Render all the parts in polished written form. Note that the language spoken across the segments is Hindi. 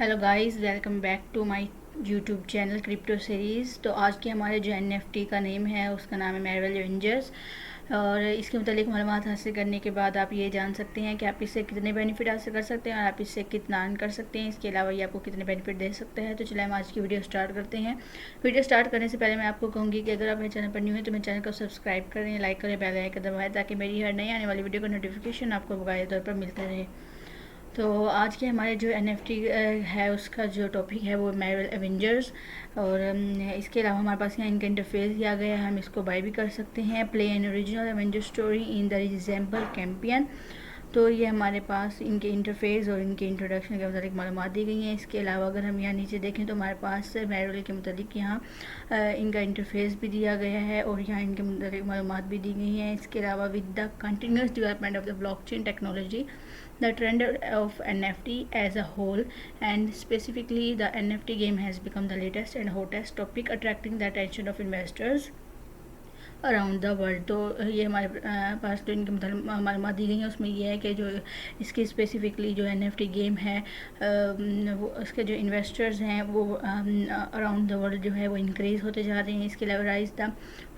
Hello guys, welcome back to my YouTube channel crypto series. तो आज के हमारे जो एनएफटी का नेम है उसका नाम है मार्वल एवेंजर्स। और इसके मुतालिक मालूमात हासिल करने के बाद आप ये जान सकते हैं कि आप इससे कितने बेनिफिट हासिल कर सकते हैं और आप इससे कितना अर्न कर सकते हैं। इसके अलावा ये आपको कितने बेनिफिट दे सकते हैं। तो चलिए हम आज की वीडियो स्टार्ट करते हैं। वीडियो स्टार्ट करने से पहले मैं आपको कहूँगी कि अगर आप मेरे चैनल पर न्यू है तो मेरे चैनल को सब्सक्राइब करें, लाइक करें, बेल आइकन दबाएं ताकि मेरी हर नई आने वाली वीडियो का नोटिफिकेशन आपको बकायदा तौर पर मिलता रहे। तो आज के हमारे जो एनएफटी है उसका जो टॉपिक है वो मार्वल एवेंजर्स। और इसके अलावा हमारे पास यहाँ इनका इंटरफेस दिया गया है, हम इसको बाय भी कर सकते हैं। Play an original avenger story in the reassemble campaign. तो ये हमारे पास इनके इंटरफेस और इनके इंट्रोडक्शन के मतलब मालूमात दी गई हैं। इसके अलावा अगर हम यहाँ नीचे देखें तो हमारे पास मार्वल के मतलब यहाँ इनका इंटरफेस भी दिया गया है और यहाँ इनके मतलब मालूमात भी दी गई हैं। इसके अलावा with the continuous development of the blockchain technology, the trend of NFT as a whole and specifically the NFT game has become the latest and hottest topic, attracting the attention of investors around the world. तो ये हमारे पास जो इनकी मालूमात दी गई हैं उसमें ये है कि जो इसकी स्पेसिफिकली जो एनएफटी गेम है वो उसके जो इन्वेस्टर्स हैं वो अराउंड द वर्ल्ड जो है वो इंक्रीज़ होते जा रहे हैं। इसके अलावा rise the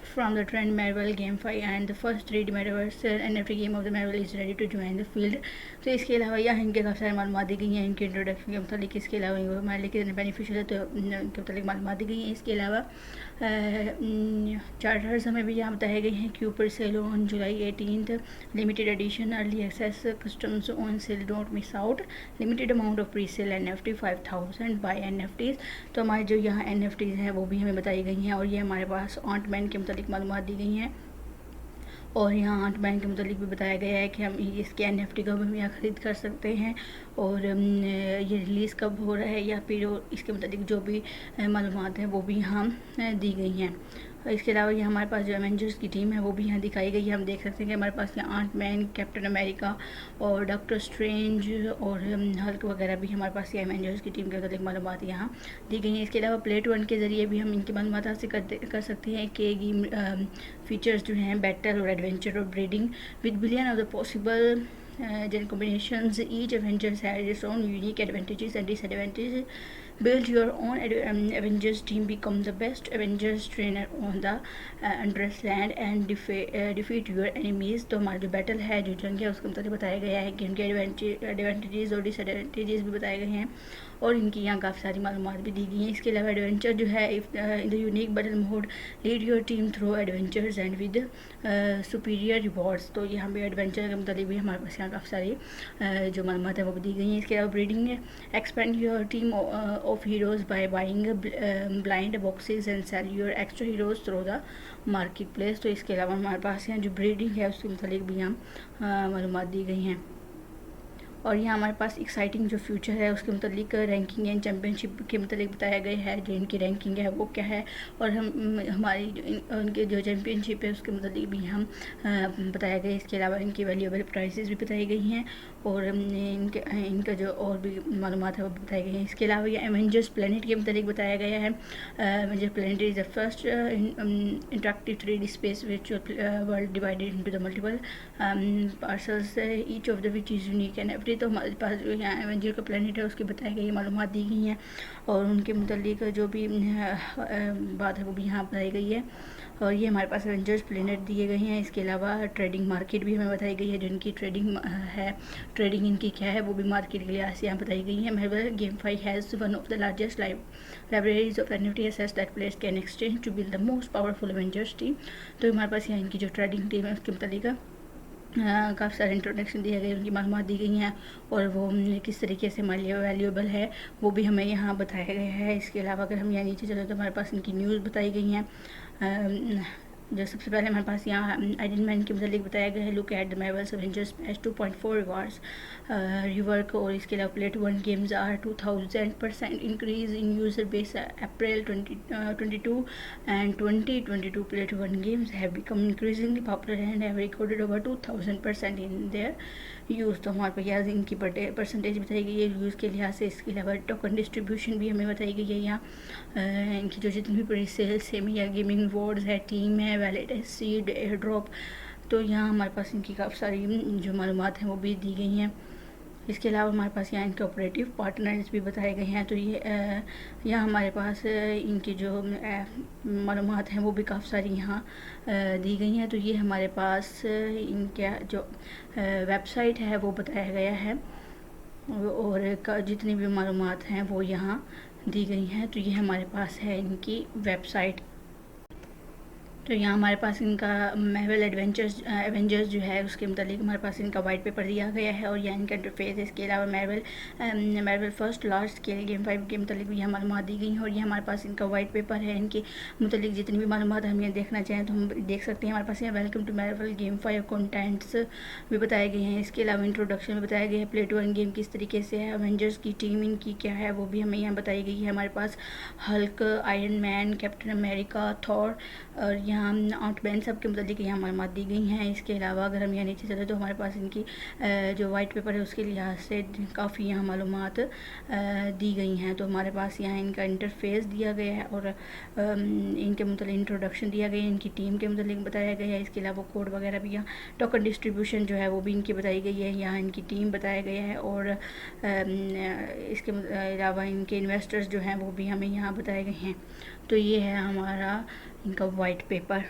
from the trend Marvel GameFi and the first 3D Metaverse NFT game of the Marvel is ready to join the field। तो इसके अलावा यहाँ इनके काफ़ी सारी मालूमात दी गई हैं इनके इंट्रोडक्शन के मतलब। इसके अलावा हमारे लिए कितने बेनिफिशियल है तो इनके मतलब मालूमात दी गई हैं। इसके अलावा चार्टर्स हमें भी यहाँ बताए गए हैं कि ऊपर sale on July 18 limited edition early access customs on sale don't miss out limited amount of pre sale NFT 5000 buy NFTs। तो हमारे जो यहाँ NFTs हैं वो भी हमें बताई गई हैं और ये हमारे पास ऑन्टमैन के मतलब मालूमात दी गई हैं। और यहाँ ऑन्टमैन के मतलब भी बताया गया है कि हम इसके NFT को हम यहाँ ख़रीद कर सकते हैं और ये रिलीज़ कब हो रहा है या फिर इसके मतलब जो भी मालूमात है वो भी यहाँ दी गई हैं। इसके अलावा ये हमारे पास जो एवेंजर्स की टीम है वो भी यहाँ दिखाई गई है। हम देख सकते हैं कि हमारे पास यहाँ आंटमैन, कैप्टन अमेरिका और डॉक्टर स्ट्रेंज और हल्क वगैरह भी हमारे पास ये एवेंजर्स की टीम के मतलब मालूमात यहाँ दी गई हैं। इसके अलावा प्ले टू 1 के ज़रिए भी हम इनकी मालूमात हासिल कर सकते हैं कि गेम फीचर्स जो हैं बैटल और एडवेंचर और breeding with billion of the possible gen combinations. Each Avengers has its own unique advantages and disadvantages. Build your own Avengers team, become the best Avengers trainer on the underland and defeat your enemies। तो हमारा जो बैटल है जो जंग है उसके मतलब बताया गया है कि उनके एडवांटेजेस और डिसएडवांटेजेस भी बताए गए हैं और इनकी यहाँ काफ़ी सारी मालूमात भी दी गई हैं। इसके अलावा एडवेंचर जो है in the unique battle mode lead your team through adventures and with superior rewards. तो यहाँ पे एडवेंचर के मतलब भी हमारे पास यहाँ काफ़ी सारी जो मालूमात है वो भी दी गई हैं। इसके अलावा breeding expand your team of heroes by buying blind boxes and sell your extra heroes through the marketplace। तो इसके अलावा हमारे पास यहाँ जो ब्रीडिंग है उसके मतलब भी यहाँ मालूमात दी गई हैं। और यहाँ हमारे पास एक्साइटिंग जो फ्यूचर है उसके मतलब रैंकिंग एंड चैम्पियनशिप के मतलब बताया गया है जो इनकी रैंकिंग है वो क्या है और हमारी उनके जो चैम्पियनशिप है उसके मतलब भी हम बताया गया है। इसके अलावा इनकी वैल्यूएबल प्राइसेस भी बताई गई हैं और इनका जो और भी मालूमात है वो बताई गई हैं। इसके अलावा ये एवेंजर्स प्लेनेट के मतलब बताया गया है। Avenger planet is the first interactive 3D space विचुअल world divided into the multiple parcels each of the which is unique and तो हमारे पास जो यहाँ एवेंजर का प्लेनेट है उसकी बताई गई मालूमात दी गई हैं और उनके मुतालिक जो भी बात है वो भी यहाँ बताई गई है। और ये हमारे पास एवेंजर्स प्लेनेट दिए गए हैं। इसके अलावा ट्रेडिंग मार्केट भी हमें बताई गई है जो इनकी ट्रेडिंग है, ट्रेडिंग इनकी क्या है वो भी मार्केट के लिहाज से यहाँ बताई गई है। Marvel GameFi has one of the largest libraries of NFT assets that players can exchange to build the most powerful Avengers team। तो हमारे पास यहाँ इनकी जो ट्रेडिंग टीम है उसके मुतालिक काफ़ी सारे इंट्रोडक्शन दिए गए, उनकी मालूमात दी गई हैं और वो किस तरीके से हमारे लिए वैल्यूएबल है वो भी हमें यहाँ बताया गया है। इसके अलावा अगर हम यहाँ नीचे चले तो हमारे पास इनकी न्यूज़ बताई गई हैं। जो सबसे पहले हमारे पास यहाँ आयरन मैन के मतलब बताया गया है look at the Marvel's Avengers patch 2.4 rewards rework. और इसके अलावा play to 1 games are 2000% increase in user base April 2022 and 2022 play to 1 games have become increasingly popular and have recorded over 2000% in their use. तो हमारे पास इनकी परसेंटेज बताई गई है यूज़ के लिहाज से। इसके अलावा टोकन डिस्ट्रीब्यूशन भी हमें बताई गई है यहाँ इनकी जो जितनी भी बड़ी सेल्स सेमी या गेमिंग रिवॉर्ड्स है, टीम है, वैलेट है, सीड, एयर ड्रॉप। तो यहाँ हमारे पास इनकी काफ़ी सारी जो मालूमात हैं वो भी दी गई हैं। इसके अलावा हमारे पास यहाँ इनके ऑपरेटिव पार्टनर्स भी बताए गए हैं। तो ये यहाँ हमारे पास इनकी जो मालूमात हैं वो भी काफ़ी सारी यहाँ दी गई हैं। तो ये हमारे पास इनका जो वेबसाइट है वो बताया गया है, और जितनी भी मालूमात हैं वो यहाँ दी गई हैं। तो ये हमारे पास है इनकी वेबसाइट। तो यहाँ हमारे पास इनका मार्वल एवेंजर्स जो है उसके मतलब हमारे पास इनका वाइट पेपर दिया गया है, और यह इनका इंटरफेस है। इसके अलावा Marvel first large scale game 5 के मतलब भी मालूमात दी गई हैं, और ये हमारे पास इनका वाइट पेपर है। इनके मतलब जितनी भी मालूमात हम ये देखना चाहें तो हम देख सकते हैं। हमारे पास यहाँ welcome to Marvel game 5 contents भी बताए गए हैं। इसके अलावा इंट्रोडक्शन में बताया गया है प्ले टू अर्न गेम किस तरीके से है, एवेंजर्स की टीम इनकी क्या है वो भी हमें यहाँ बताई गई है। हमारे पास Hulk, Iron Man, Captain America, Thor और यहाँ आउटमैन सब के मतलब यहाँ मालूमात दी गई हैं। इसके अलावा अगर हम यहाँ नीचे चले तो हमारे पास इनकी जो वाइट पेपर है उसके लिहाज से काफ़ी यहाँ मालूमात दी गई हैं। तो हमारे पास यहाँ इनका इंटरफेस दिया गया है, और इनके मतलब इंट्रोडक्शन दिया गया है, इनकी टीम के मतलब बताया गया है। इसके अलावा कोड वगैरह भी यहाँ टोकन डिस्ट्रीब्यूशन जो है वो भी इनकी बताई गई है, यहाँ इनकी टीम बताया गया है, और इसके अलावा इनके इन्वेस्टर्स जो हैं वो भी हमें यहाँ बताए गए हैं। तो ये है हमारा इनका वाइट पेपर।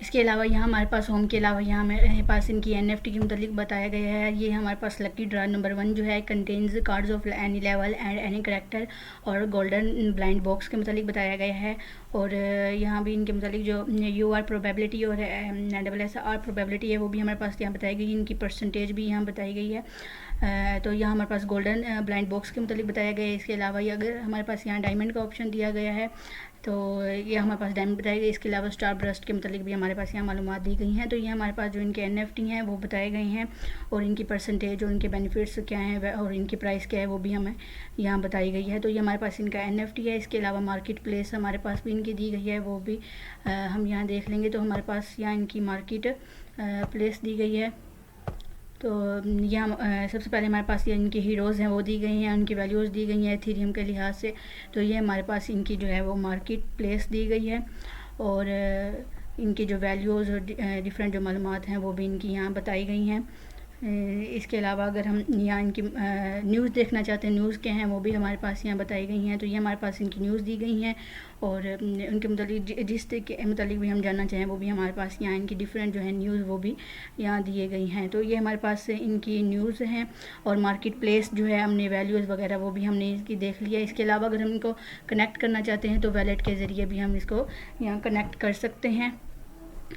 इसके अलावा यहाँ हमारे पास होम के अलावा यहाँ हमारे पास इनकी NFT के मतलब बताया गया है। ये हमारे पास लकी ड्रा नंबर 1 जो है contains cards of any level and any character, और गोल्डन ब्लाइंड बॉक्स के मतलब बताया गया है। और यहाँ भी इनके मतलब जो UR प्रोबेबिलिटी और SSR प्रोबेबिलिटी है वो भी हमारे पास यहाँ बताई गई है। इनकी परसेंटेज भी यहाँ बताई गई है। तो यहाँ हमारे पास गोल्डन ब्लाइंड बॉक्स के मतलब बताया गया है। इसके अलावा ये अगर हमारे पास यहाँ डायमंड का ऑप्शन दिया गया है तो ये हमारे पास डायमंड बताया गया। इसके अलावा स्टार ब्रस्ट के मतलब भी हमारे पास यहाँ मालूमात दी गई हैं। तो ये हमारे पास जो इनके NFT हैं वो बताए गए हैं, और इनकी परसेंटेज और इनके बेनिफिट्स क्या हैं और इनकी प्राइस क्या है वो भी हमें यहाँ बताई गई है। तो ये हमारे पास इनका NFT है। इसके अलावा मार्केट प्लेस हमारे पास भी इनकी दी गई है, वो भी हम यहाँ देख लेंगे। तो हमारे पास यहाँ इनकी मार्केट प्लेस दी गई है। तो यहाँ सबसे पहले हमारे पास ये इनके हीरोज़ हैं वो दी गई हैं, उनकी वैल्यूज़ दी गई हैं एथेरियम के लिहाज से। तो ये हमारे पास इनकी जो है वो मार्केट प्लेस दी गई है, और इनकी जो वैल्यूज़ और डिफरेंट जो मालूमात हैं वो भी इनकी यहाँ बताई गई हैं। इसके अलावा अगर हम यहाँ इनकी न्यूज़ देखना चाहते हैं, न्यूज़ क्या हैं वो भी हमारे पास यहाँ बताई गई हैं। तो ये हमारे पास इनकी न्यूज़ दी गई हैं, और उनके मतलब जिस के मतलब भी हम जानना चाहें वो भी हमारे पास यहाँ इनकी डिफरेंट जो है न्यूज़ वो भी यहाँ दिए गई हैं। तो ये हमारे पास इनकी न्यूज़ हैं, और मार्केट प्लेस जो है हमने वैल्यूज़ वगैरह वो भी हमने इसकी देख लिया। इसके अलावा अगर हम इनको कनेक्ट करना चाहते हैं तो वैलेट के ज़रिए भी हम इसको यहाँ कनेक्ट कर सकते हैं।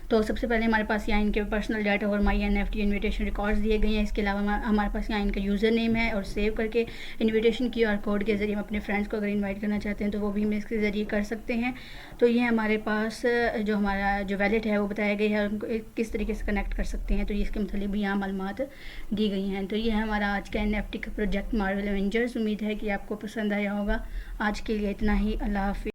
तो सबसे पहले हमारे पास यहाँ इनके पर्सनल डाटा और माई NFT इन्विटेशन रिकॉर्ड्स दिए गए हैं। इसके अलावा हमारे पास यहाँ इनका यूज़र नेम है, और सेव करके इन्विटेशन QR कोड के ज़रिए हम अपने फ्रेंड्स को अगर इनवाइट करना चाहते हैं तो वो भी हम इसके ज़रिए कर सकते हैं। तो ये हमारे पास जो हमारा जो वैलेट है वो बताया गया है, उनको किस तरीके से कनेक्ट कर सकते हैं। तो इसके मतलब भी यहाँ मालूमात दी गई हैं। तो ये हमारा आज का NFT का प्रोजेक्ट मार्वल एवेंजर्स। उम्मीद है कि आपको पसंद आया होगा। आज के लिए इतना ही। अल्लाह हाफिज़।